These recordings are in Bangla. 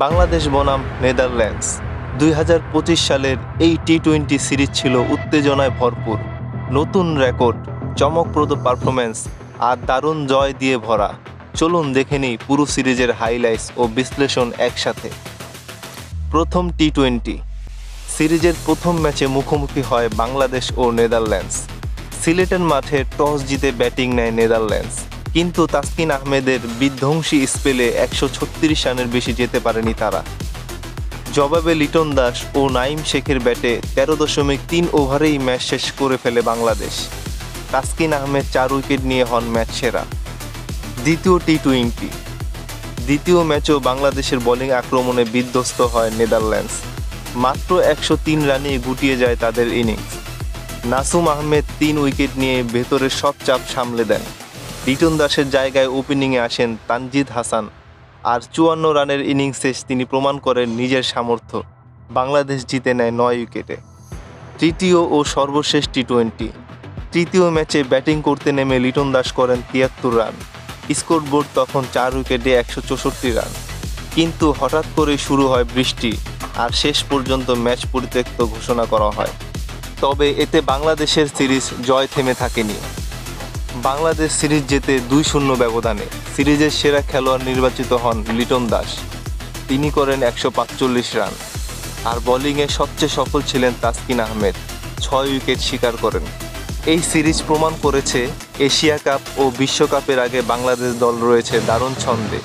বাংলাদেশ বনাম নেদারল্যান্ডস ২০২৫ সালের এই টি-20 সিরিজ ছিল উত্তেজনায় ভরপুর। নতুন রেকর্ড, চমকপ্রদ পারফরম্যান্স আর দারুণ জয় দিয়ে ভরা। চলুন দেখে নিই পুরো সিরিজের হাইলাইটস ও বিশ্লেষণ একসাথে। প্রথম টি-20 সিরিজের প্রথম ম্যাচে মুখোমুখি হয় বাংলাদেশ ও নেদারল্যান্ডস। সিলেটের মাঠে টস জিতে ব্যাটিং নেয় নেদারল্যান্ডস, কিন্তু তাসকিন আহমেদের বিধ্বংসী স্পেলে ১৩৬ রানের বেশি যেতে পারেনি তারা। জবাবে লিটন দাস ও নাঈম শেখের ব্যাটে ১৩.৩ ওভারেই ম্যাচ শেষ করে ফেলে বাংলাদেশ। তাসকিন আহমেদ ৪ উইকেট নিয়ে হন ম্যাচ সেরা। দ্বিতীয় টি-20 দ্বিতীয় ম্যাচেও বাংলাদেশের বোলিং আক্রমণে বিধ্বস্ত হয় নেদারল্যান্ডস। মাত্র ১০৩ রানেই গুটিয়ে যায় তাদের ইনিংস। নাসুম আহমেদ ৩ উইকেট নিয়ে ভেতরের সব চাপ সামলে দেন। লিটন দাসের জায়গায় ওপেনিংয়ে আসেন তানজিদ হাসান, আর ৫৪ রানের ইনিংসে তিনি প্রমাণ করেন নিজের সামর্থ্য। বাংলাদেশ জিতে নেয় ৯ উইকেটে। তৃতীয় ও সর্বশেষ টি-20 তৃতীয় ম্যাচে ব্যাটিং করতে নেমে লিটন দাস করেন ৭৩ রান। স্কোরবোর্ড তখন ৪ উইকেটে ১৬৪ রান। কিন্তু হঠাৎ করেই শুরু হয় বৃষ্টি, আর শেষ পর্যন্ত ম্যাচ পরিত্যক্ত ঘোষণা করা হয়। তবে এতে বাংলাদেশের সিরিজ জয় থেমে থাকেনি। বাংলাদেশ সিরিজ জেতে ২-০ ব্যবধানে। সিরিজের সেরা খেলোয়াড় নির্বাচিত হন লিটন দাস, তিনি করেন ১৪৫ রান। আর বোলিংয়ে সবচেয়ে সফল ছিলেন তাসকিন আহমেদ, ৬ উইকেট শিকার করেন। এই সিরিজ প্রমাণ করেছে এশিয়া কাপ ও বিশ্বকাপের আগে বাংলাদেশ দল রয়েছে দারুণ ছন্দে।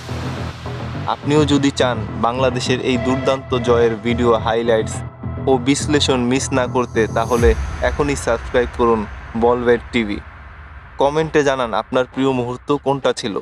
আপনিও যদি চান বাংলাদেশের এই দুর্দান্ত জয়ের ভিডিও হাইলাইটস ও বিশ্লেষণ মিস না করতে, তাহলে এখনই সাবস্ক্রাইব করুন বলভেট টিভি। কমেন্টে জানান আপনার প্রিয় মুহূর্ত কোনটা ছিল।